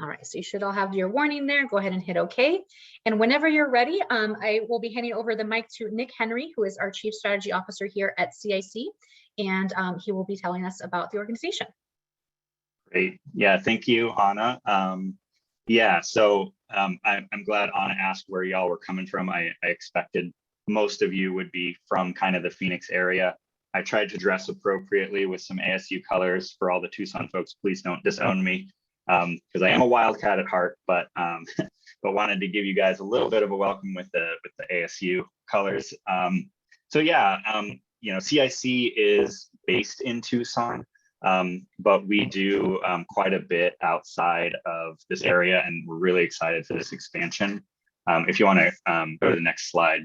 All right, so you should all have your warning there. Go ahead and hit OK. And whenever you're ready, I will be handing over the mic to Nick Henry, who is our Chief Strategy Officer here at CIC, and he will be telling us about the organization. Great. Yeah, thank you, Anna. Yeah, so I'm glad Anna asked where y'all were coming from. I expected most of you would be from kind of the Phoenix area. I tried to dress appropriately with some ASU colors. For all the Tucson folks, please don't disown me, because I am a Wildcat at heart, but wanted to give you guys a little bit of a welcome with the ASU colors. So yeah, you know, CIC is based in Tucson, but we do quite a bit outside of this area, and we're really excited for this expansion. If you want to go to the next slide,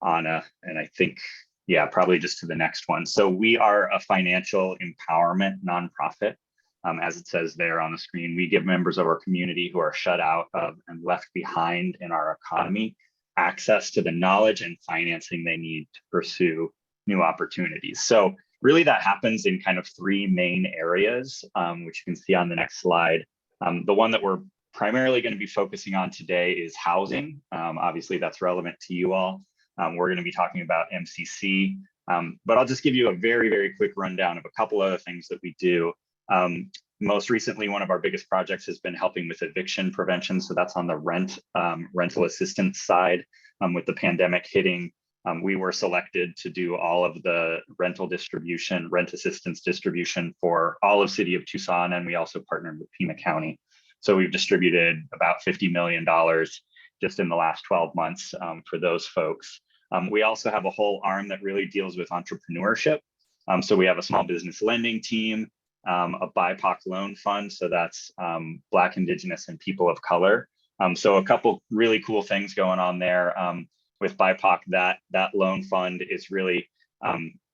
Anna, and I think, yeah, probably just to the next one. So we are a financial empowerment nonprofit. As it says there on the screen, we give members of our community who are shut out of and left behind in our economy access to the knowledge and financing they need to pursue new opportunities. So really that happens in kind of three main areas, which you can see on the next slide. The one that we're primarily going to be focusing on today is housing. Obviously that's relevant to you all. We're going to be talking about MCC, but I'll just give you a very, very quick rundown of a couple other things that we do. Most recently, one of our biggest projects has been helping with eviction prevention. So that's on the rental assistance side. With the pandemic hitting, we were selected to do all of the rental distribution, rent assistance distribution for all of City of Tucson, and we also partnered with Pima County. So we've distributed about $50 million just in the last 12 months for those folks. We also have a whole arm that really deals with entrepreneurship. So we have a small business lending team, a BIPOC loan fund. So that's Black, Indigenous, and people of color. So a couple really cool things going on there. With BIPOC, that loan fund is really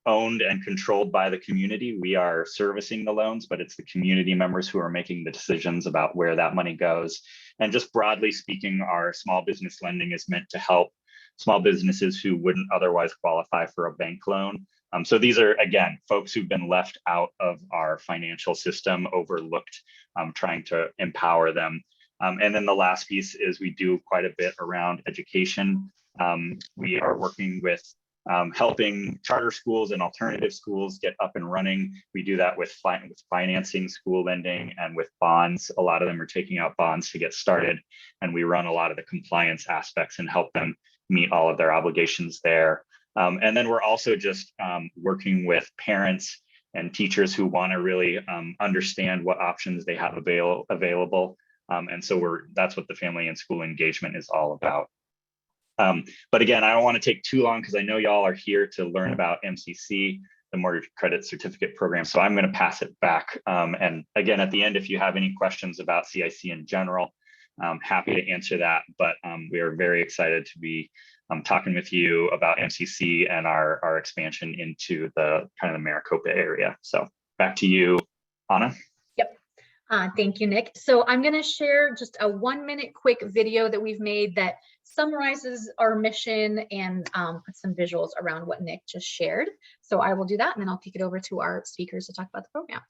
owned and controlled by the community. We are servicing the loans, but it's the community members who are making the decisions about where that money goes. And just broadly speaking, our small business lending is meant to help small businesses who wouldn't otherwise qualify for a bank loan. So these are, again, folks who've been left out of our financial system, overlooked, trying to empower them. And then the last piece is we do quite a bit around education. We are working with helping charter schools and alternative schools get up and running. We do that with financing, school lending, and with bonds. A lot of them are taking out bonds to get started, and we run a lot of the compliance aspects and help them meet all of their obligations there. And then we're also just working with parents and teachers who want to really understand what options they have available. And so that's what the family and school engagement is all about. But again, I don't want to take too long because I know y'all are here to learn about MCC, the Mortgage Credit Certificate Program. So I'm going to pass it back. And again, at the end, if you have any questions about CIC in general, I'm happy to answer that. But we are very excited to be talking with you about MCC and our expansion into the kind of the Maricopa area. So back to you, Anna. Yep. Thank you, Nick. So I'm going to share just a 1-minute quick video that we've made that summarizes our mission and put some visuals around what Nick just shared. So I will do that, and then I'll kick it over to our speakers to talk about the program.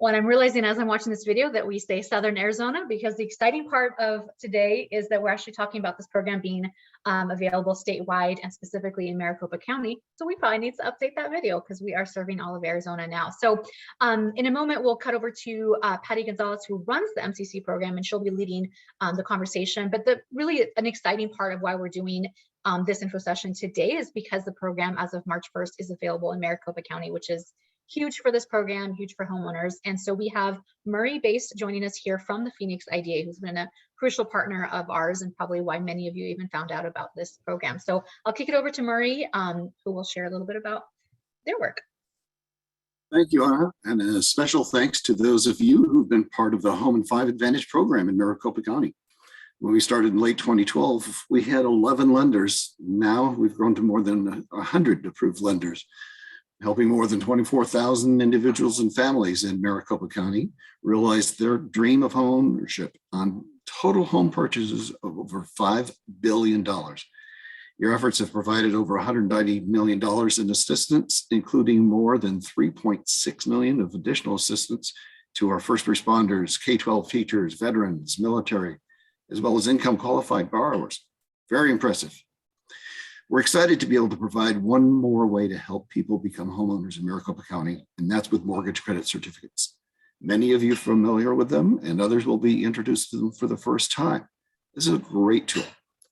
Well, I'm realizing as I'm watching this video that we say Southern Arizona, because the exciting part of today is that we're actually talking about this program being available statewide and specifically in Maricopa County. So we probably need to update that video because we are serving all of Arizona now. So in a moment, we'll cut over to Patty Gonzalez, who runs the MCC program, and she'll be leading the conversation. But really an exciting part of why we're doing this info session today is because the program as of March 1st is available in Maricopa County, which is huge for this program, huge for homeowners. And so we have Murray Bass joining us here from the Phoenix IDA, who's been a crucial partner of ours and probably why many of you even found out about this program. So I'll kick it over to Murray, who will share a little bit about their work. Thank you, Anna, and a special thanks to those of you who've been part of the Home in 5 Advantage program in Maricopa County. When we started in late 2012, we had 11 lenders. Now we've grown to more than 100 approved lenders, helping more than 24,000 individuals and families in Maricopa County realize their dream of home ownership on total home purchases of over $5 billion. Your efforts have provided over $190 million in assistance, including more than $3.6 million of additional assistance to our first responders, K-12 teachers, veterans, military, as well as income qualified borrowers. Very impressive. We're excited to be able to provide one more way to help people become homeowners in Maricopa County, and that's with mortgage credit certificates. Many of you are familiar with them, and others will be introduced to them for the first time. This is a great tool,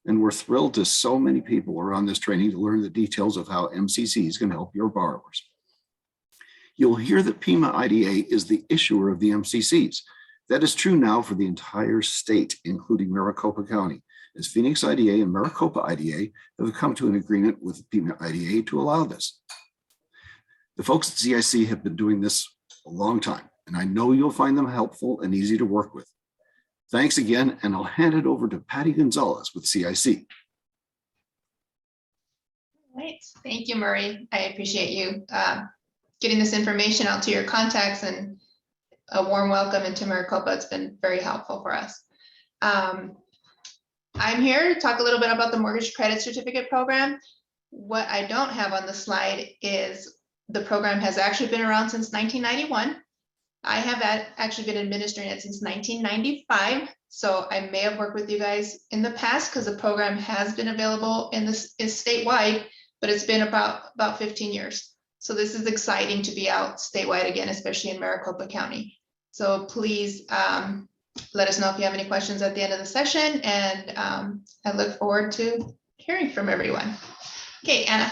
and we're thrilled to so many people are on this training to learn the details of how MCCs can help your borrowers. You'll hear that PEMA IDA is the issuer of the MCCs. That is true now for the entire state, including Maricopa County, as Phoenix IDA and Maricopa IDA have come to an agreement with PEMA IDA to allow this. The folks at CIC have been doing this a long time, and I know you'll find them helpful and easy to work with. Thanks again, and I'll hand it over to Patty Gonzalez with CIC. Right. Thank you, Murray. I appreciate you getting this information out to your contacts, and a warm welcome into Maricopa. It's been very helpful for us. I'm here to talk a little bit about the Mortgage Credit Certificate Program. What I don't have on the slide is the program has actually been around since 1991. I have actually been administering it since 1995. So I may have worked with you guys in the past because the program has been available in this is statewide, but it's been about 15 years. So this is exciting to be out statewide again, especially in Maricopa County. So please let us know if you have any questions at the end of the session, and I look forward to hearing from everyone. Okay, Anna.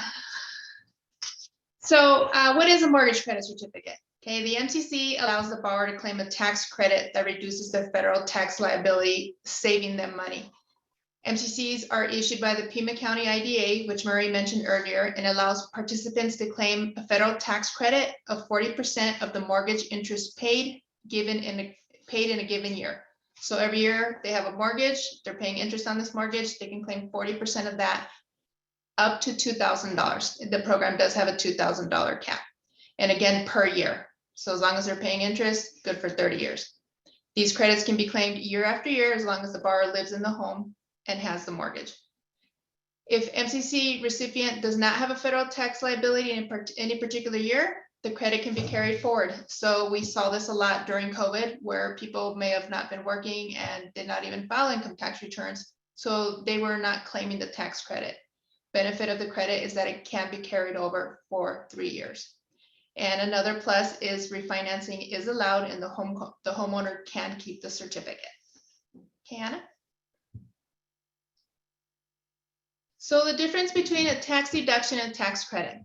So what is a mortgage credit certificate? Okay, the MCC allows the borrower to claim a tax credit that reduces their federal tax liability, saving them money. MCCs are issued by the Pima County IDA, which Murray mentioned earlier, and allows participants to claim a federal tax credit of 40% of the mortgage interest paid in a given year. So every year they have a mortgage, they're paying interest on this mortgage, they can claim 40% of that up to $2,000. The program does have a $2,000 cap, and again, per year. So as long as they're paying interest, good for 30 years. These credits can be claimed year after year as long as the borrower lives in the home and has the mortgage. If MCC recipient does not have a federal tax liability in any particular year, the credit can be carried forward. So we saw this a lot during COVID, where people may have not been working and did not even file income tax returns. So they were not claiming the tax credit. Benefit of the credit is that it can be carried over for 3 years. And another plus is refinancing is allowed, and the homeowner can keep the certificate. Okay, Anna? So the difference between a tax deduction and tax credit.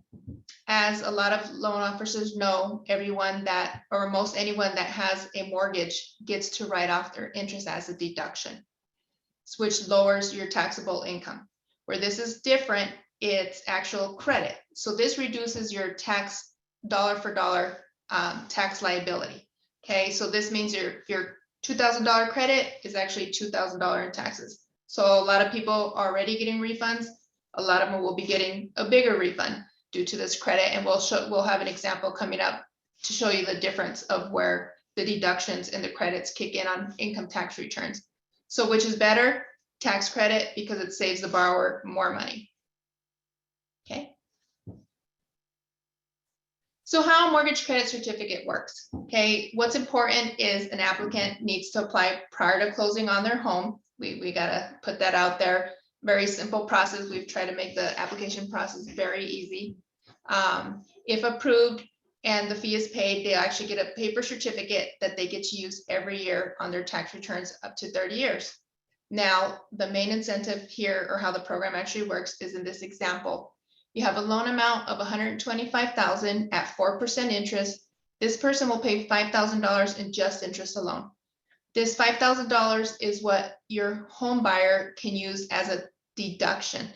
As a lot of loan officers know, everyone that, or most anyone that has a mortgage gets to write off their interest as a deduction, which lowers your taxable income. Where this is different, it's actual credit. So this reduces your tax dollar for dollar tax liability. Okay, so this means your $2,000 credit is actually $2,000 in taxes. So a lot of people are already getting refunds. A lot of them will be getting a bigger refund due to this credit, and we'll have an example coming up to show you the difference of where the deductions and the credits kick in on income tax returns. So which is better? Tax credit, because it saves the borrower more money. Okay. So how a mortgage credit certificate works, okay? What's important is an applicant needs to apply prior to closing on their home. We gotta put that out there. Very simple process. We've tried to make the application process very easy. If approved and the fee is paid, they actually get a paper certificate that they get to use every year on their tax returns up to 30 years. Now, the main incentive here, or how the program actually works, is in this example. You have a loan amount of $125,000 at 4% interest. This person will pay $5,000 in just interest alone. This $5,000 is what your home buyer can use as a deduction.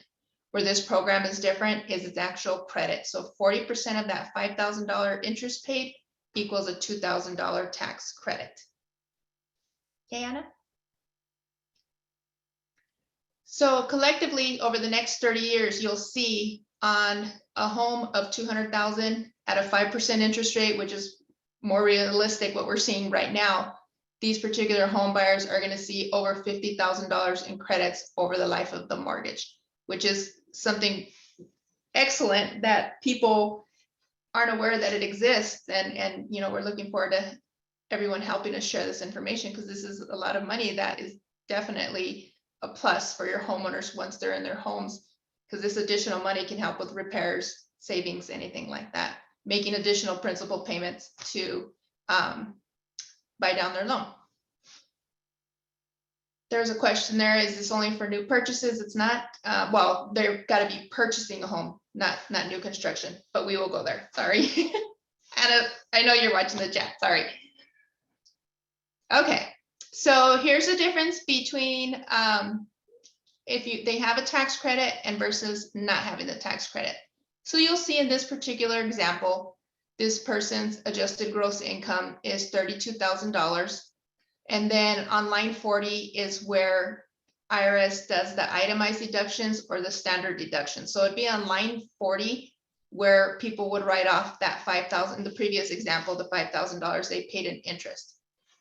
Where this program is different is its actual credit. So 40% of that $5,000 interest paid equals a $2,000 tax credit. Okay, Anna? So collectively, over the next 30 years, you'll see on a home of 200,000 at a 5% interest rate, which is more realistic what we're seeing right now, these particular home buyers are going to see over $50,000 in credits over the life of the mortgage, which is something excellent that people aren't aware that it exists. And you know, we're looking forward to everyone helping us share this information, because this is a lot of money that is definitely a plus for your homeowners once they're in their homes, because this additional money can help with repairs, savings, anything like that, making additional principal payments to buy down their loan. There's a question there. Is this only for new purchases? It's not. Well, they've got to be purchasing a home, not new construction, but we will go there. Sorry. Anna, I know you're watching the chat. Sorry. Okay. So here's the difference between if they have a tax credit and versus not having the tax credit. So you'll see in this particular example, this person's adjusted gross income is $32,000. And then on line 40 is where IRS does the itemized deductions or the standard deduction. So it'd be on line 40 where people would write off that $5,000, the previous example, the $5,000 they paid in interest.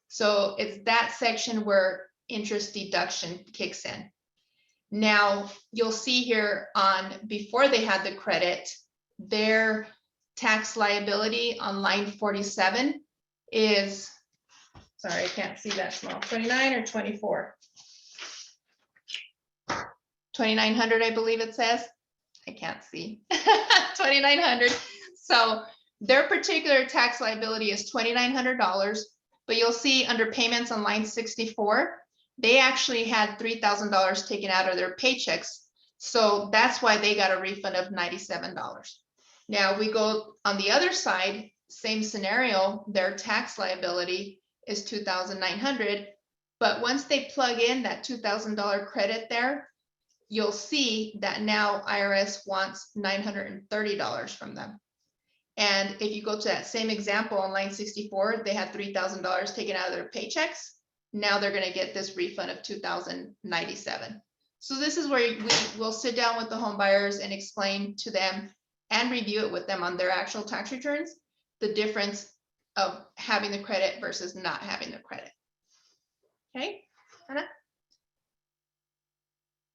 So it's that section where interest deduction kicks in. Now you'll see here on before they had the credit, their tax liability on line 47 is, sorry, I can't see that small, 29 or 24? 2,900, I believe it says. I can't see. 2,900. So their particular tax liability is $2,900, but you'll see under payments on line 64, they actually had $3,000 taken out of their paychecks. So that's why they got a refund of $97. Now we go on the other side, same scenario, their tax liability is $2,900, but once they plug in that $2,000 credit there, you'll see that now IRS wants $930 from them. And if you go to that same example on line 64, they had $3,000 taken out of their paychecks. Now they're going to get this refund of $2,097. So this is where we will sit down with the home buyers and explain to them and review it with them on their actual tax returns, the difference of having the credit versus not having the credit. Okay, Anna?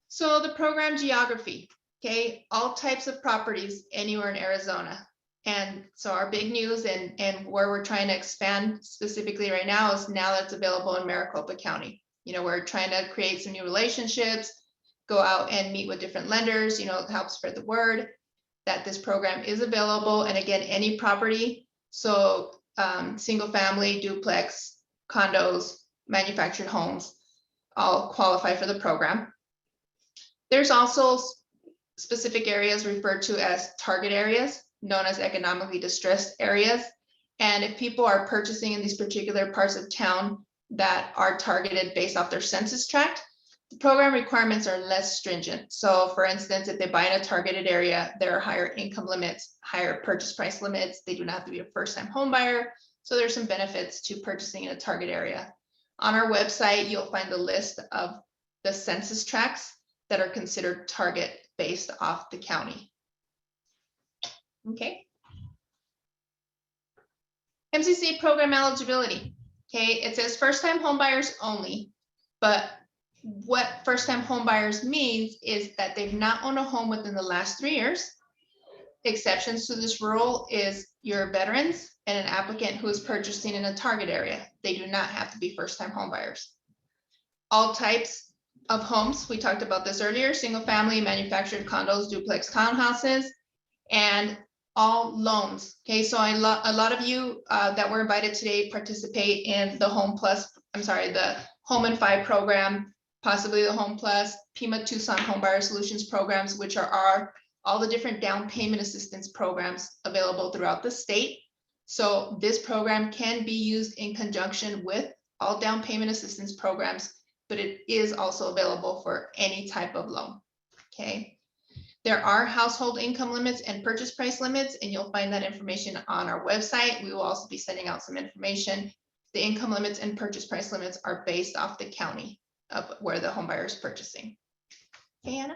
So the program geography, okay, all types of properties anywhere in Arizona. And so our big news and where we're trying to expand specifically right now is now that's available in Maricopa County. You know, we're trying to create some new relationships, go out and meet with different lenders, you know, help spread the word that this program is available. And again, any property, so single family, duplex, condos, manufactured homes, all qualify for the program. There's also specific areas referred to as target areas, known as economically distressed areas. And if people are purchasing in these particular parts of town that are targeted based off their census tract, the program requirements are less stringent. So for instance, if they buy in a targeted area, there are higher income limits, higher purchase price limits. They do not have to be a first-time home buyer. So there's some benefits to purchasing in a target area. On our website, you'll find the list of the census tracts that are considered target based off the county. Okay. MCC program eligibility. Okay, it says first-time home buyers only, but what first-time home buyers means is that they've not owned a home within the last 3 years. exceptions to this rule is your veterans and an applicant who is purchasing in a target area. They do not have to be first-time home buyers. All types of homes, we talked about this earlier, single family, manufactured condos, duplex townhouses, and all loans. Okay, so a lot of you that were invited today participate in the the Home and 5 program, possibly the Home Plus, Pima Tucson Home Buyer Solutions programs, which are all the different down payment assistance programs available throughout the state. So this program can be used in conjunction with all down payment assistance programs, but it is also available for any type of loan. Okay. There are household income limits and purchase price limits, and you'll find that information on our website. We will also be sending out some information. The income limits and purchase price limits are based off the county of where the home buyer is purchasing. Okay, Anna?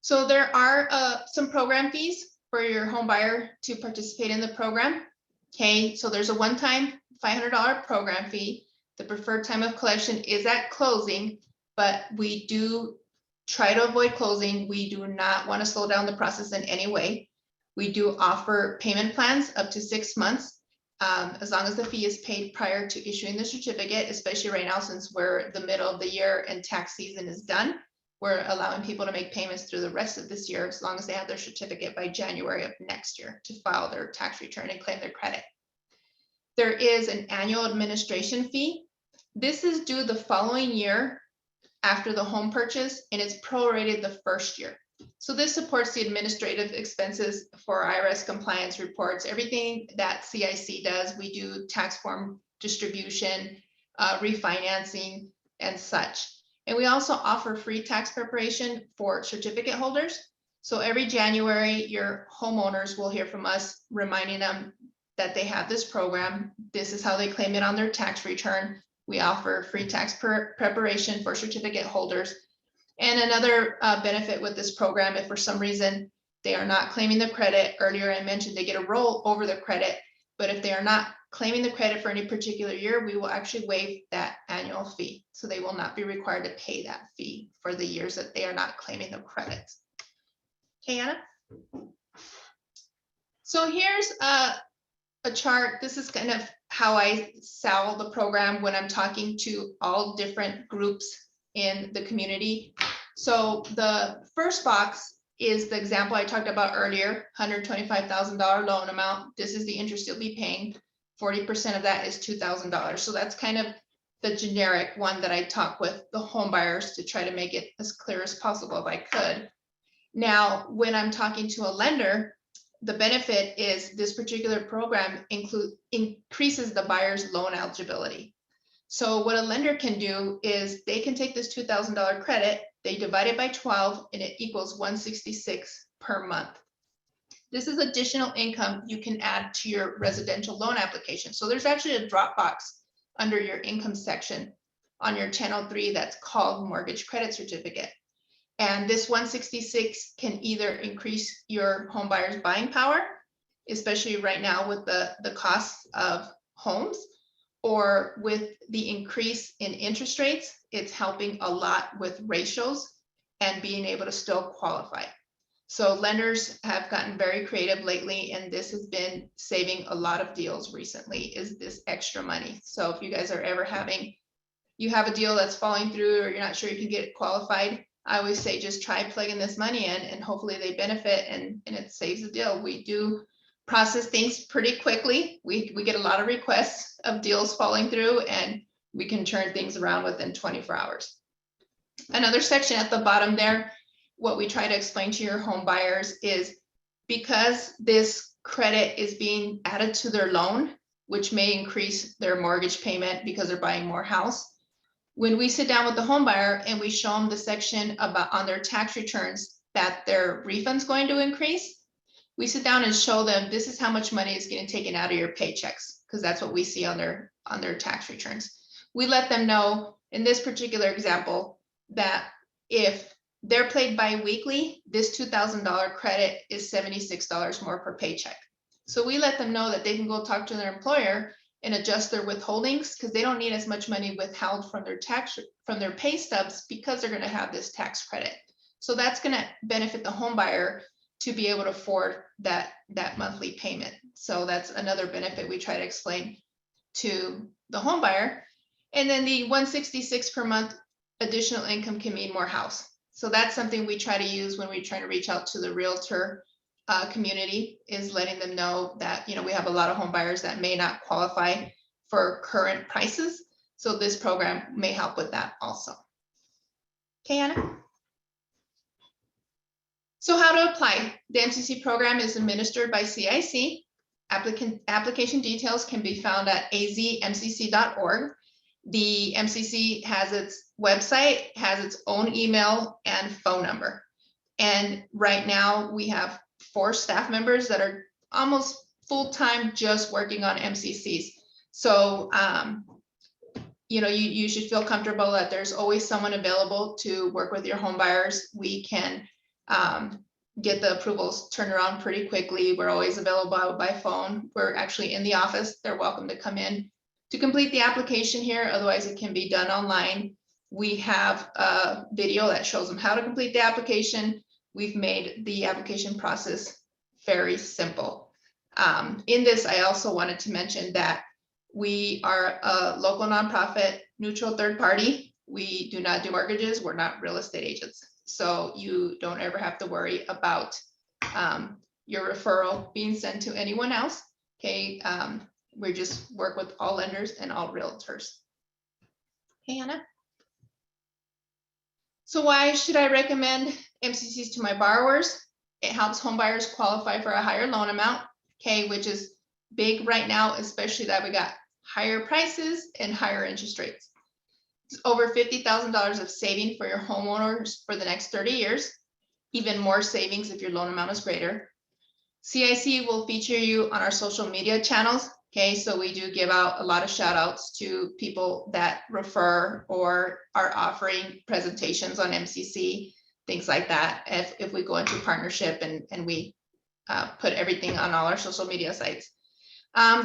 So there are some program fees for your home buyer to participate in the program. Okay, so there's a one-time $500 program fee. The preferred time of collection is at closing, but we do try to avoid closing. We do not want to slow down the process in any way. We do offer payment plans up to 6 months, as long as the fee is paid prior to issuing the certificate, especially right now since we're the middle of the year and tax season is done. We're allowing people to make payments through the rest of this year, as long as they have their certificate by January of next year to file their tax return and claim their credit. There is an annual administration fee. This is due the following year after the home purchase, and it's prorated the first year. So this supports the administrative expenses for IRS compliance reports, everything that CIC does. We do tax form distribution, refinancing, and such. And we also offer free tax preparation for certificate holders. So every January, your homeowners will hear from us reminding them that they have this program. This is how they claim it on their tax return. We offer free tax preparation for certificate holders. And another benefit with this program, if for some reason they are not claiming the credit, earlier I mentioned they get a roll over the credit, but if they are not claiming the credit for any particular year, we will actually waive that annual fee. So they will not be required to pay that fee for the years that they are not claiming the credit. Okay, Anna? So here's a chart. This is kind of how I sell the program when I'm talking to all different groups in the community. So the first box is the example I talked about earlier, $125,000 loan amount. This is the interest you'll be paying. 40% of that is $2,000. So that's kind of the generic one that I talk with the home buyers to try to make it as clear as possible if I could. Now, when I'm talking to a lender, the benefit is this particular program increases the buyer's loan eligibility. So what a lender can do is they can take this $2,000 credit, they divide it by 12, and it equals $166 per month. This is additional income you can add to your residential loan application. So there's actually a drop box under your income section on your 1003 that's called mortgage credit certificate. And this 166 can either increase your home buyer's buying power, especially right now with the cost of homes, or with the increase in interest rates, it's helping a lot with ratios and being able to still qualify. So lenders have gotten very creative lately, and this has been saving a lot of deals recently, is this extra money. So if you guys are ever you have a deal that's falling through or you're not sure you can get it qualified, I always say just try plugging this money in and hopefully they benefit and it saves the deal. We do process things pretty quickly. We get a lot of requests of deals falling through, and we can turn things around within 24 hours. Another section at the bottom there, what we try to explain to your home buyers is because this credit is being added to their loan, which may increase their mortgage payment because they're buying more house. When we sit down with the home buyer and we show them the section about on their tax returns that their refund's going to increase, we sit down and show them this is how much money is getting taken out of your paychecks, because that's what we see on their tax returns. We let them know in this particular example that if they're paid bi-weekly, this $2,000 credit is $76 more per paycheck. So we let them know that they can go talk to their employer and adjust their withholdings, because they don't need as much money withheld from their pay stubs because they're going to have this tax credit. So that's going to benefit the home buyer to be able to afford that monthly payment. So that's another benefit we try to explain to the home buyer. And then the 166 per month additional income can mean more house. So that's something we try to use when we're trying to reach out to the realtor community, is letting them know that, you know, we have a lot of home buyers that may not qualify for current prices. So this program may help with that also. Okay, Anna? So how to apply? The MCC program is administered by CIC. Application details can be found at azmcc.org. The MCC has its website, has its own email and phone number. And right now we have 4 staff members that are almost full-time just working on MCCs. So, you know, you should feel comfortable that there's always someone available to work with your home buyers. We can get the approvals turned around pretty quickly. We're always available by phone. We're actually in the office. They're welcome to come in to complete the application here. Otherwise, it can be done online. We have a video that shows them how to complete the application. We've made the application process very simple. In this, I also wanted to mention that we are a local nonprofit, neutral third party. We do not do mortgages. We're not real estate agents. So you don't ever have to worry about your referral being sent to anyone else. Okay, we just work with all lenders and all realtors. Hey, Anna. So why should I recommend MCCs to my borrowers? It helps home buyers qualify for a higher loan amount, okay, which is big right now, especially that we got higher prices and higher interest rates. It's over $50,000 of saving for your homeowners for the next 30 years, even more savings if your loan amount is greater. CIC will feature you on our social media channels. Okay, so we do give out a lot of shout outs to people that refer or are offering presentations on MCC, things like that. If we go into partnership and we put everything on all our social media sites.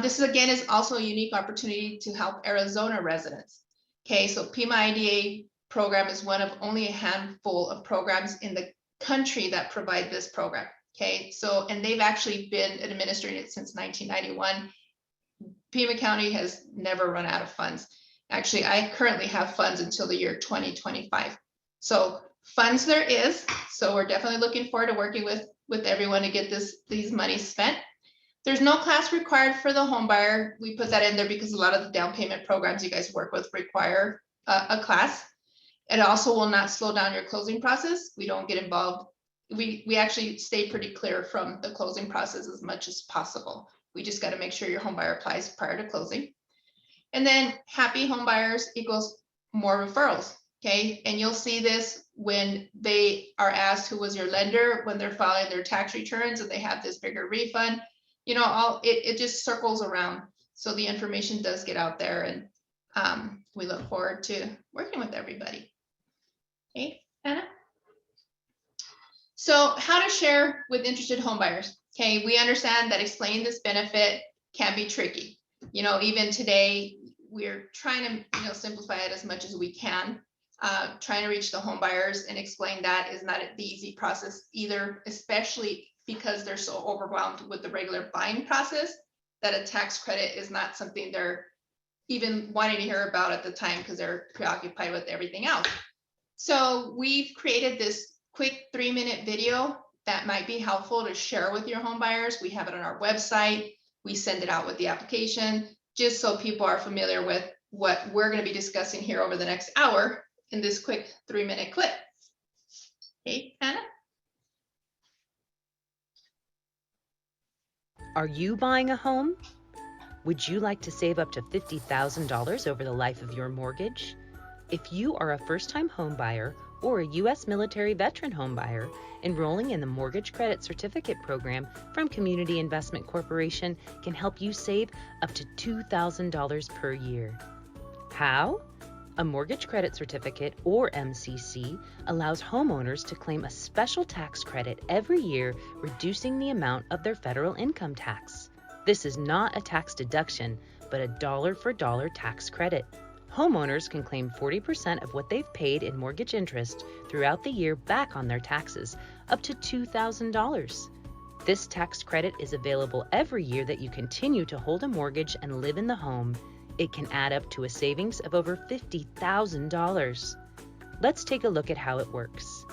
This again is also a unique opportunity to help Arizona residents. Okay, so PIMA IDA program is one of only a handful of programs in the country that provide this program. Okay, so, and they've actually been administering it since 1991. Pima County has never run out of funds. Actually, I currently have funds until the year 2025. So funds there is, so we're definitely looking forward to working with everyone to get these monies spent. There's no class required for the home buyer. We put that in there because a lot of the down payment programs you guys work with require a class. It also will not slow down your closing process. We don't get involved. We actually stay pretty clear from the closing process as much as possible. We just got to make sure your home buyer applies prior to closing. And then happy home buyers equals more referrals. Okay, and you'll see this when they are asked who was your lender when they're filing their tax returns and they have this bigger refund. You know, it just circles around. So the information does get out there, and we look forward to working with everybody. Okay, Anna? So how to share with interested home buyers. Okay, we understand that explaining this benefit can be tricky. You know, even today, we're trying to simplify it as much as we can. Trying to reach the home buyers and explain that is not the easy process either, especially because they're so overwhelmed with the regular buying process that a tax credit is not something they're even wanting to hear about at the time because they're preoccupied with everything else. So we've created this quick 3-minute video that might be helpful to share with your home buyers. We have it on our website. We send it out with the application, just so people are familiar with what we're going to be discussing here over the next hour in this quick 3-minute clip. Okay, Anna? Are you buying a home? Would you like to save up to $50,000 over the life of your mortgage? If you are a first-time home buyer or a U.S. military veteran home buyer, enrolling in the Mortgage Credit Certificate Program from Community Investment Corporation can help you save up to $2,000 per year. How? A Mortgage Credit Certificate, or MCC, allows homeowners to claim a special tax credit every year, reducing the amount of their federal income tax. This is not a tax deduction, but a dollar-for-dollar tax credit. Homeowners can claim 40% of what they've paid in mortgage interest throughout the year back on their taxes, up to $2,000. This tax credit is available every year that you continue to hold a mortgage and live in the home. It can add up to a savings of over $50,000. Let's take a look at how it works.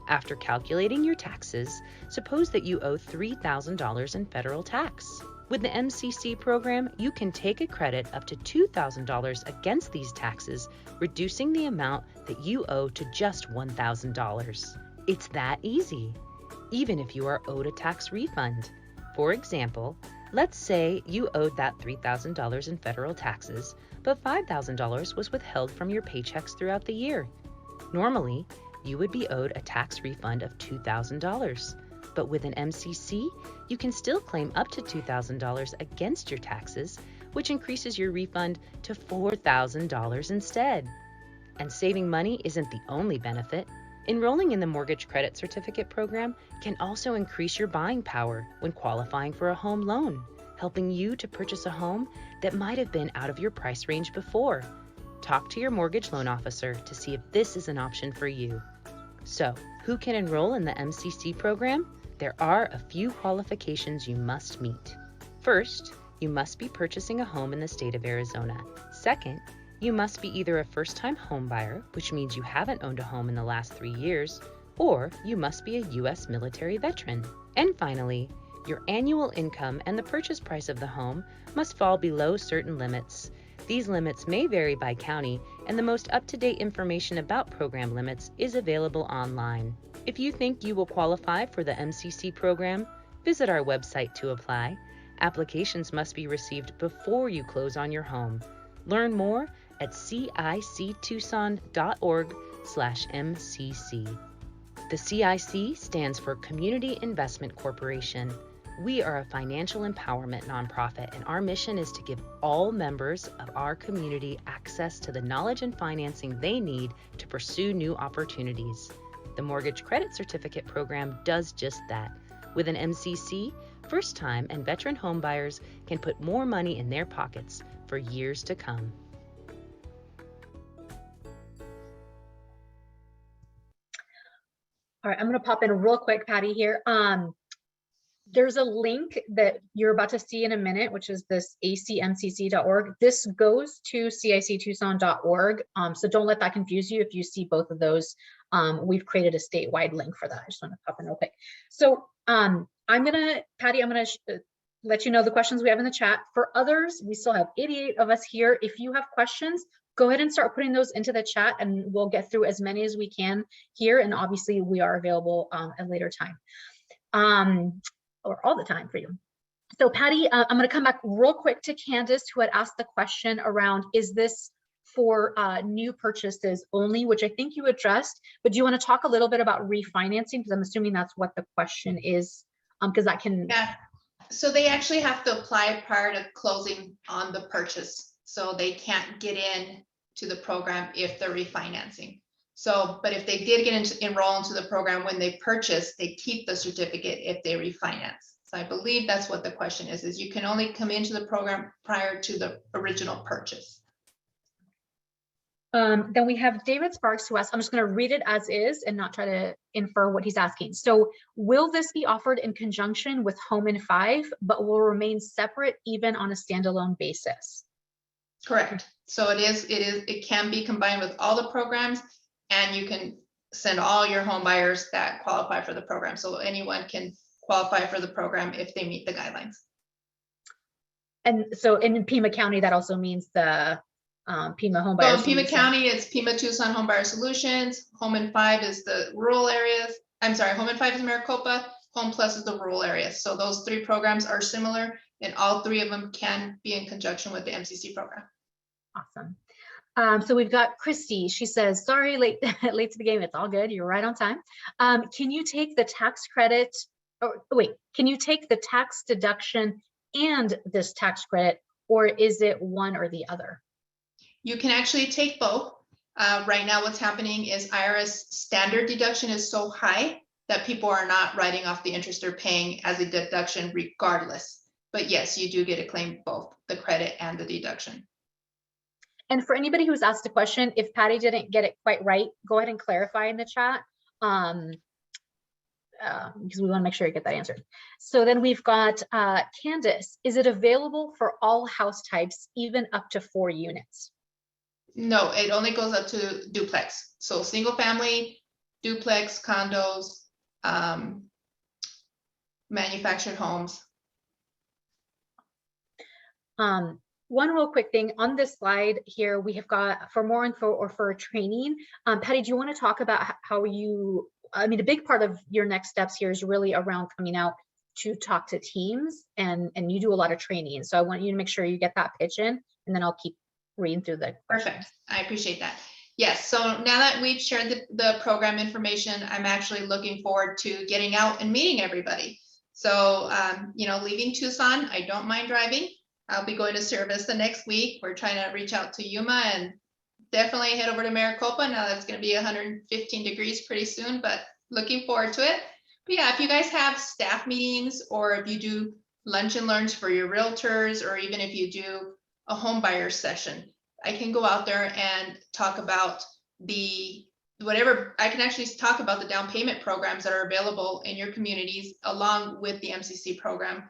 After calculating your taxes, suppose that you owe $3,000 in federal tax. With the MCC program, you can take a credit up to $2,000 against these taxes, reducing the amount that you owe to just $1,000. It's that easy, even if you are owed a tax refund. For example, let's say you owed that $3,000 in federal taxes, but $5,000 was withheld from your paychecks throughout the year. Normally, you would be owed a tax refund of $2,000. But with an MCC, you can still claim up to $2,000 against your taxes, which increases your refund to $4,000 instead. And saving money isn't the only benefit. Enrolling in the Mortgage Credit Certificate program can also increase your buying power when qualifying for a home loan, helping you to purchase a home that might have been out of your price range before. Talk to your mortgage loan officer to see if this is an option for you. So, who can enroll in the MCC program? There are a few qualifications you must meet. First, you must be purchasing a home in the state of Arizona. Second, you must be either a first-time home buyer, which means you haven't owned a home in the last 3 years, or you must be a U.S. military veteran. And finally, your annual income and the purchase price of the home must fall below certain limits. These limits may vary by county, and the most up-to-date information about program limits is available online. If you think you will qualify for the MCC program, visit our website to apply. Applications must be received before you close on your home. Learn more at cictucson.org/MCC. The CIC stands for Community Investment Corporation. We are a financial empowerment nonprofit, and our mission is to give all members of our community access to the knowledge and financing they need to pursue new opportunities. The Mortgage Credit Certificate program does just that. With an MCC, first-time and veteran homebuyers can put more money in their pockets for years to come. All right, I'm going to pop in real quick, Patty, here. There's a link that you're about to see in a minute, which is this acmcc.org. This goes to cictucson.org. So don't let that confuse you if you see both of those. We've created a statewide link for that. I just want to pop in real quick. So Patty, I'm going to let you know the questions we have in the chat. For others, we still have 88 of us here. If you have questions, go ahead and start putting those into the chat, and we'll get through as many as we can here. And obviously, we are available at a later time. Or all the time for you. So Patty, I'm going to come back real quick to Candace, who had asked the question around, is this for new purchases only, which I think you addressed, but do you want to talk a little bit about refinancing? Because I'm assuming that's what the question is, because that can... Yeah, so they actually have to apply prior to closing on the purchase. So they can't get in to the program if they're refinancing. So, but if they did enroll into the program when they purchase, they keep the certificate if they refinance. So I believe that's what the question is you can only come into the program prior to the original purchase. Then we have David Sparks, who asks, I'm just going to read it as is and not try to infer what he's asking. So will this be offered in conjunction with Home in 5, but will remain separate even on a standalone basis? Correct. So it can be combined with all the programs, and you can send all your home buyers that qualify for the program. So anyone can qualify for the program if they meet the guidelines. And so in Pima County, that also means the Pima Home Buyer So in Pima County, it's Pima Tucson Home Buyer Solutions. Home in 5 is the rural areas. I'm sorry, Home in 5 is Maricopa. Home Plus is the rural areas. So those 3 programs are similar, and all 3 of them can be in conjunction with the MCC program. Awesome. So we've got Christy. She says, sorry, late to the game. It's all good. You're right on time. Can you take the tax credit, or wait, can you take the tax deduction and this tax credit, or is it one or the other? You can actually take both. Right now, what's happening is IRS standard deduction is so high that people are not writing off the interest they're paying as a deduction regardless. But yes, you do get to claim both the credit and the deduction. And for anybody who's asked a question, if Patty didn't get it quite right, go ahead and clarify in the chat. Because we want to make sure you get that answered. So then we've got Candace. Is it available for all house types, even up to 4 units? No, it only goes up to duplex. So single family, duplex, condos, manufactured homes. One real quick thing on this slide here, we have got for more info or for training. Patty, do you want to talk about how you, I mean, a big part of your next steps here is really around coming out to talk to teams, and you do a lot of training. So I want you to make sure you get that pitch in, and then I'll keep reading through the questions. Perfect. I appreciate that. Yes. So now that we've shared the program information, I'm actually looking forward to getting out and meeting everybody. So, you know, leaving Tucson, I don't mind driving. I'll be going to Service the next week. We're trying to reach out to Yuma and definitely head over to Maricopa. Now that's going to be 115 degrees pretty soon, but looking forward to it. But yeah, if you guys have staff meetings, or if you do lunch and learns for your realtors, or even if you do a home buyer session, I can go out there and talk about whatever. I can actually talk about the down payment programs that are available in your communities along with the MCC program.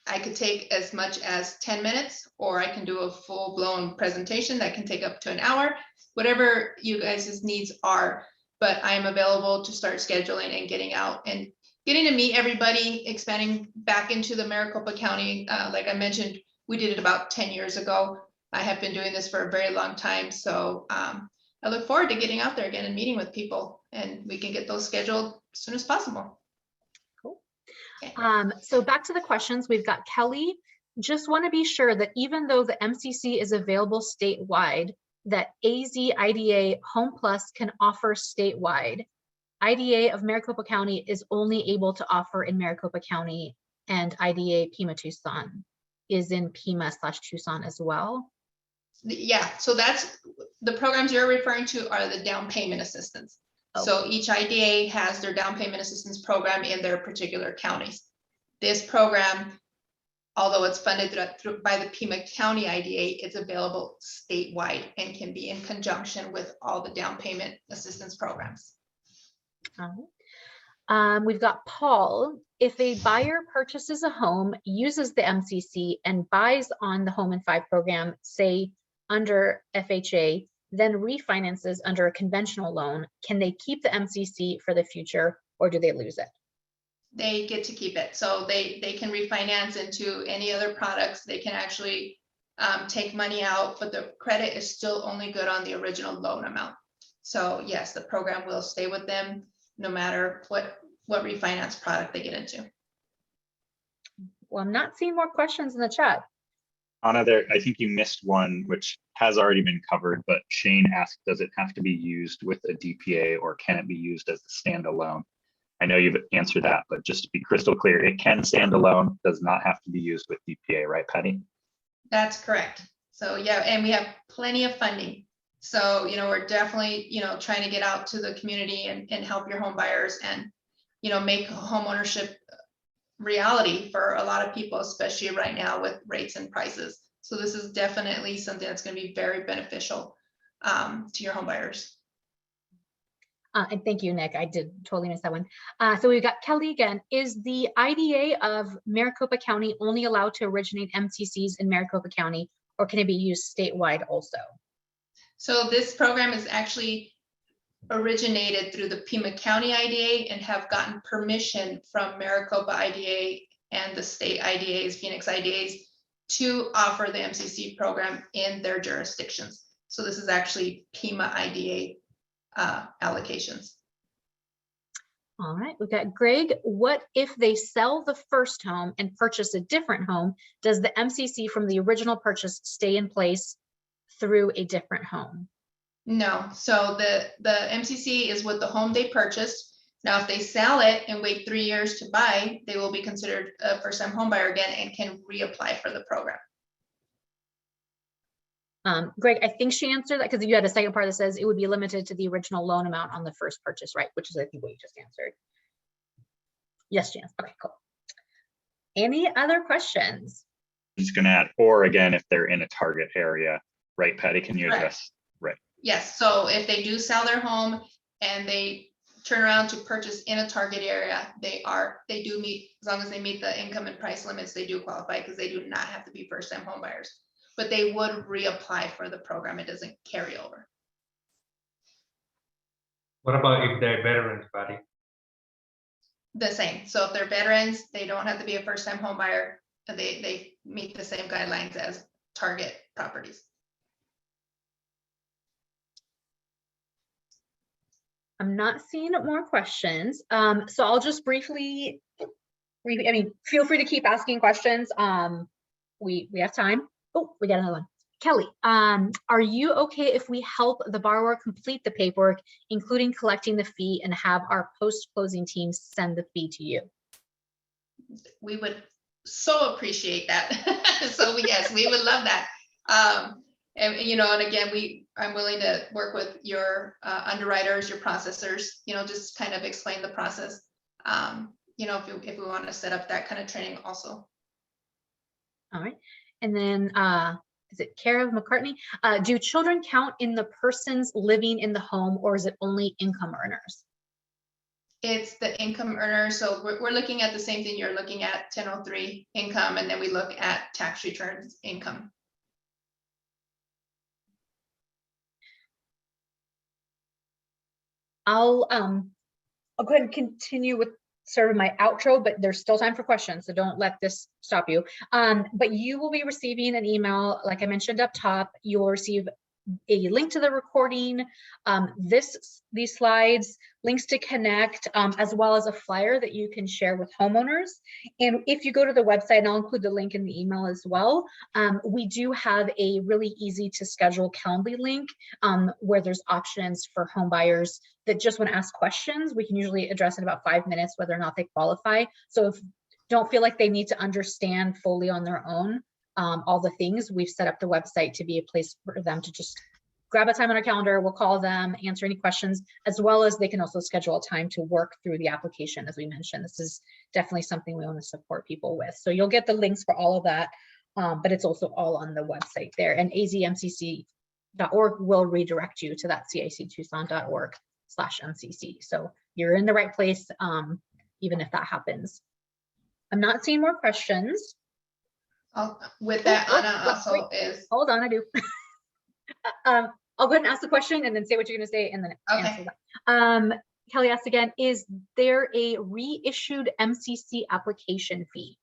I could take as much as 10 minutes, or I can do a full-blown presentation that can take up to an hour, whatever you guys' needs are. But I am available to start scheduling and getting out and getting to meet everybody, expanding back into the Maricopa County. Like I mentioned, we did it about 10 years ago. I have been doing this for a very long time. So I look forward to getting out there again and meeting with people, and we can get those scheduled as soon as possible. So back to the questions, we've got Kelly. Just want to be sure that even though the MCC is available statewide, that AZ IDA Home Plus can offer statewide. IDA of Maricopa County is only able to offer in Maricopa County, and IDA Pima Tucson is in Pima/Tucson as well. Yeah, so that's the programs you're referring to are the down payment assistance. So each IDA has their down payment assistance program in their particular counties. This program, although it's funded by the Pima County IDA, it's available statewide and can be in conjunction with all the down payment assistance programs. We've got Paul. If a buyer purchases a home, uses the MCC, and buys on the Home in 5 program, say under FHA, then refinances under a conventional loan, can they keep the MCC for the future, or do they lose it? They get to keep it. So they can refinance into any other products. They can actually take money out, but the credit is still only good on the original loan amount. So yes, the program will stay with them no matter what refinance product they get into. Well, I'm not seeing more questions in the chat. Anna, I think you missed one, which has already been covered, but Shane asked, does it have to be used with a DPA, or can it be used as a standalone? I know you've answered that, but just to be crystal clear, it can stand alone, does not have to be used with DPA, right, Patty? That's correct. So yeah, and we have plenty of funding. So, you know, we're definitely, you know, trying to get out to the community and help your home buyers and, you know, make home ownership reality for a lot of people, especially right now with rates and prices. So this is definitely something that's going to be very beneficial to your home buyers. And thank you, Nick. I did totally miss that one. So we've got Kelly again. Is the IDA of Maricopa County only allowed to originate MCCs in Maricopa County, or can it be used statewide also? So this program is actually originated through the Pima County IDA and have gotten permission from Maricopa IDA and the state IDAs, Phoenix IDAs, to offer the MCC program in their jurisdictions. So this is actually Pima IDA allocations. All right, we've got Greg. What if they sell the first home and purchase a different home? Does the MCC from the original purchase stay in place through a different home? No, so the MCC is with the home they purchased. Now, if they sell it and wait 3 years to buy, they will be considered a first-time home buyer again and can reapply for the program. Greg, I think she answered that, because you had a second part that says it would be limited to the original loan amount on the first purchase, right? Which is, I think, what you just answered. Yes, Janice. Okay, cool. Any other questions? I'm just going to add, or again, if they're in a target area, right, Patty? Can you Correct. address? Right. Yes, so if they do sell their home and they turn around to purchase in a target area, they do meet, as long as they meet the income and price limits, they do qualify because they do not have to be first-time home buyers. But they would reapply for the program. It doesn't carry over. What about if they're veterans, Patty? The same. So if they're veterans, they don't have to be a first-time home buyer. They meet the same guidelines as target properties. I'm not seeing more questions. So I'll just briefly, I mean, feel free to keep asking questions. We have time. Oh, we got another one. Kelly, are you okay if we help the borrower complete the paperwork, including collecting the fee, and have our post-closing team send the fee to you? We would so appreciate that. So yes, we would love that. And again, I'm willing to work with your underwriters, your processors, just kind of explain the process. If we want to set up that kind of training also. All right. And then is it Kara McCartney? Do children count in the persons living in the home, or is it only income earners? It's the income earner. So we're looking at the same thing you're looking at, 1003 income, and then we look at tax returns income. I'll go ahead and continue with sort of my outro, but there's still time for questions, so don't let this stop you. But you will be receiving an email, like I mentioned up top. You'll receive a link to the recording, these slides, links to connect, as well as a flyer that you can share with homeowners. And if you go to the website, and I'll include the link in the email as well, we do have a really easy to schedule Calendly link where there's options for home buyers that just want to ask questions. We can usually address in about 5 minutes whether or not they qualify. So if don't feel like they need to understand fully on their own all the things, we've set up the website to be a place for them to just grab a time on our calendar. We'll call them, answer any questions, as well as they can also schedule a time to work through the application. As we mentioned, this is definitely something we want to support people with. So you'll get the links for all of that, but it's also all on the website there. And azmcc.org will redirect you to that cictucson.org/MCC. So you're in the right place, even if that happens. I'm not seeing more questions. With that, Anna also is. Hold on, I do. I'll go ahead and ask the question and then say what you're going to say and then answer that. Kelly asked again, is there a reissued MCC application fee?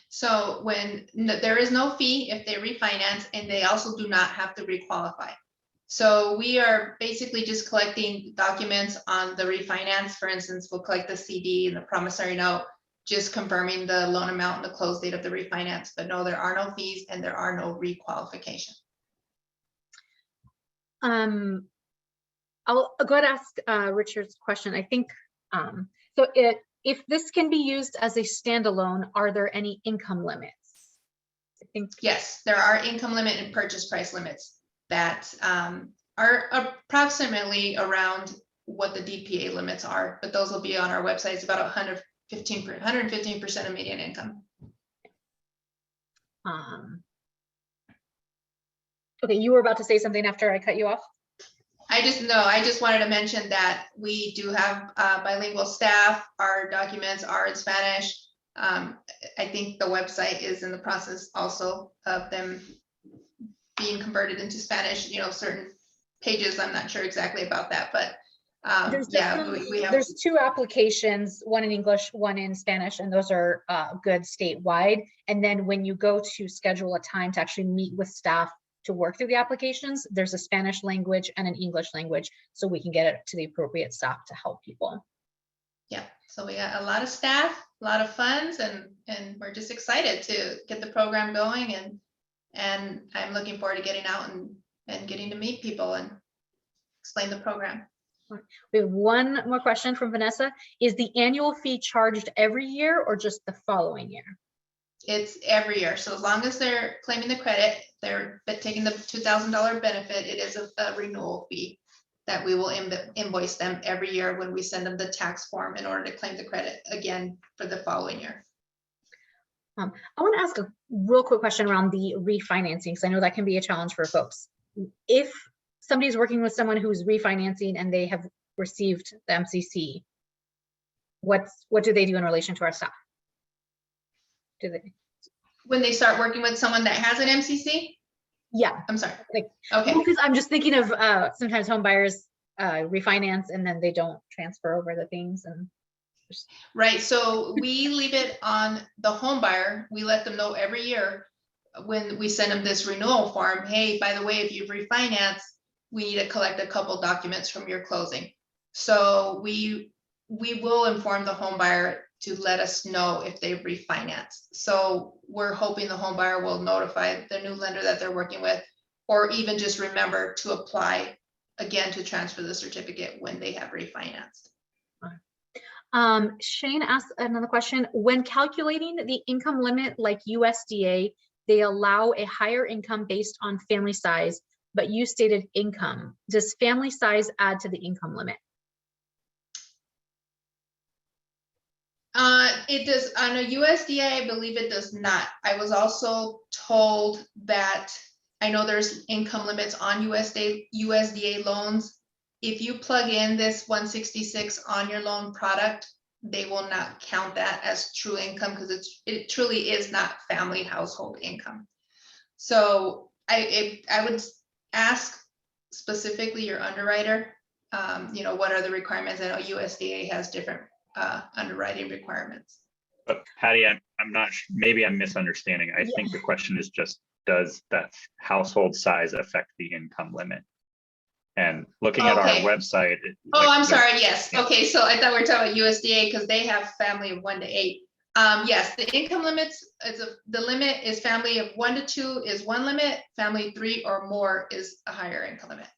So there is no fee if they refinance, and they also do not have to requalify. So we are basically just collecting documents on the refinance. For instance, we'll collect the CD and the promissory note, just confirming the loan amount and the close date of the refinance. But no, there are no fees and there are no requalification. I'll go ahead and ask Richard's question. I think, so if this can be used as a standalone, are there any income limits? I think yes, there are income limit and purchase price limits that are approximately around what the DPA limits are, but those will be on our website. It's about 115% of median income. Okay, you were about to say something after I cut you off. I just wanted to mention that we do have bilingual staff. Our documents are in Spanish. I think the website is in the process also of them being converted into Spanish. Certain pages, I'm not sure exactly about that, but there's 2 applications, one in English, one in Spanish, and those are good statewide. And then when you go to schedule a time to actually meet with staff to work through the applications, there's a Spanish language and an English language, so we can get it to the appropriate staff to help people. Yeah, so we got a lot of staff, a lot of funds, and we're just excited to get the program going, and I'm looking forward to getting out and getting to meet people and explain the program. We have one more question from Vanessa. Is the annual fee charged every year or just the following year? It's every year. So as long as they're claiming the credit, they're taking the $2,000 benefit, it is a renewal fee that we will invoice them every year when we send them the tax form in order to claim the credit again for the following year. I want to ask a real quick question around the refinancing, because I know that can be a challenge for folks. If somebody's working with someone who's refinancing and they have received the MCC, what do they do in relation to our staff? Do they? When they start working with someone that has an MCC? Yeah. I'm sorry. Like, Okay. because I'm just thinking of sometimes home buyers refinance and then they don't transfer over the things and. Right, so we leave it on the home buyer. We let them know every year when we send them this renewal form, hey, by the way, if you've refinanced, we need to collect a couple documents from your closing. So we will inform the home buyer to let us know if they've refinanced. So we're hoping the home buyer will notify the new lender that they're working with, or even just remember to apply again to transfer the certificate when they have refinanced. Shane asked another question. When calculating the income limit like USDA, they allow a higher income based on family size, but you stated income. Does family size add to the income limit? It does on a USDA, I believe it does not. I was also told that I know there's income limits on USDA loans. If you plug in this 166 on your loan product, they will not count that as true income because it truly is not family household income. So I would ask specifically your underwriter, what are the requirements? I know USDA has different underwriting requirements. But Patty, I'm not, maybe I'm misunderstanding. I think the question is just, does that household size affect the income limit? And looking at our website. I'm sorry. Yes. Yeah. Okay. So I thought we were talking about USDA because they have family of 1 to 8. Yes, the income limits, the limit is family of 1 to 2 is one limit. Family 3 or more is a higher income limit.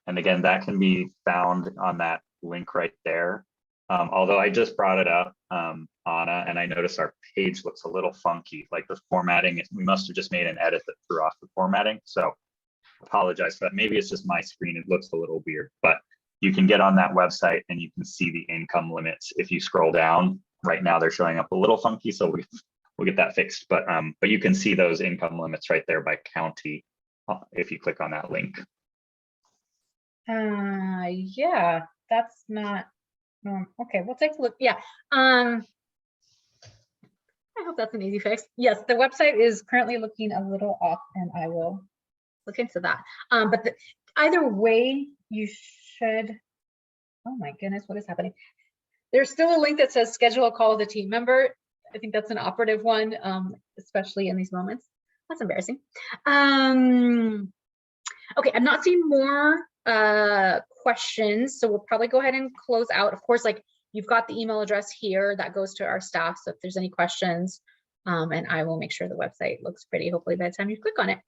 And again, that can be found on that link right there. Although I just brought it up, Anna, and I noticed our page looks a little funky, like the formatting. We must have just made an edit that threw off the formatting. So apologize for that. Maybe it's just my screen. It looks a little weird, but you can get on that website and you can see the income limits. If you scroll down right now, they're showing up a little funky. So we'll get that fixed, but you can see those income limits right there by county. If you click on that link. Yeah, that's not, okay, we'll take a look. Yeah. I hope that's an easy fix. Yes, the website is currently looking a little off and I will look into that. But either way, you should, oh my goodness, what is happening? There's still a link that says schedule a call with a team member. I think that's an operative one, especially in these moments. That's embarrassing. Okay, I'm not seeing more questions, so we'll probably go ahead and close out. Of course, like you've got the email address here that goes to our staff. So if there's any questions, and I will make sure the website looks pretty, hopefully by the time you click on it.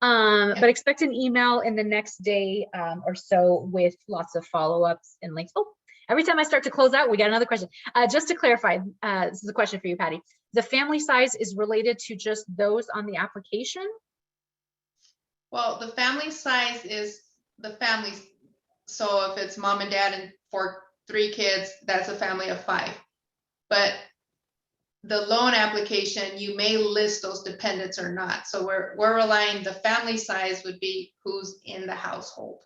But expect an email in the next day or so with lots of follow-ups and links. Oh, every time I start to close out, we got another question. Just to clarify, this is a question for you, Patty. The family size is related to just those on the application? Well, the family size is the family. So if it's mom and dad and 3 kids, that's a family of 5. But the loan application, you may list those dependents or not. So we're relying, the family size would be who's in the household.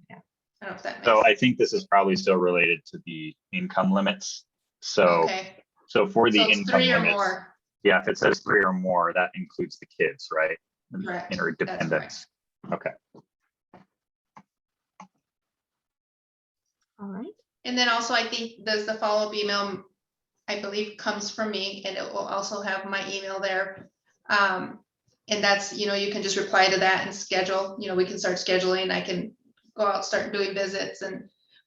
Yeah, I don't know if that makes sense. So I think this is probably still related to the income limits. So, okay. So for the income 3 or limits, more. Yeah, if it says 3 or more, that includes the kids, right? Correct. Or dependents. Okay. All right. And then also, I think there's the follow-up email, I believe comes from me, and it will also have my email there. And that's, you can just reply to that and schedule, we can start scheduling. I can go out, start doing visits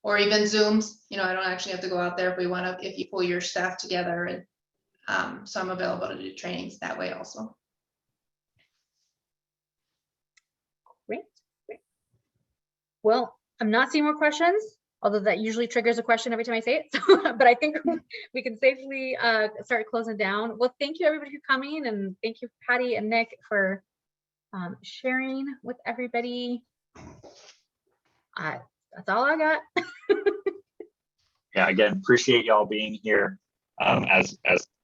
or even Zooms. I don't actually have to go out there if you pull your staff together. And so I'm available to do trainings that way also. Great. Well, I'm not seeing more questions, although that usually triggers a question every time I say it. So, but I think we can safely start closing down. Well, thank you everybody for coming, and thank you Patty and Nick for sharing with everybody. That's all I got. yeah, again, appreciate y'all being here. As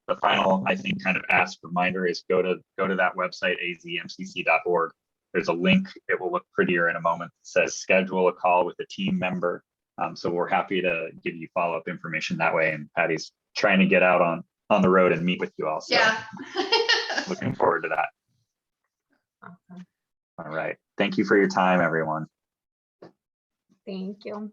the final, I think, kind of ask reminder is go to that website, azmcc.org. There's a link. It will look prettier in a moment. It says schedule a call with a team member. So we're happy to give you follow-up information that way. And Patty's trying to get out on the road and meet with you all. So Yeah. looking forward to that. Awesome. All right. Thank you for your time, everyone. Thank you.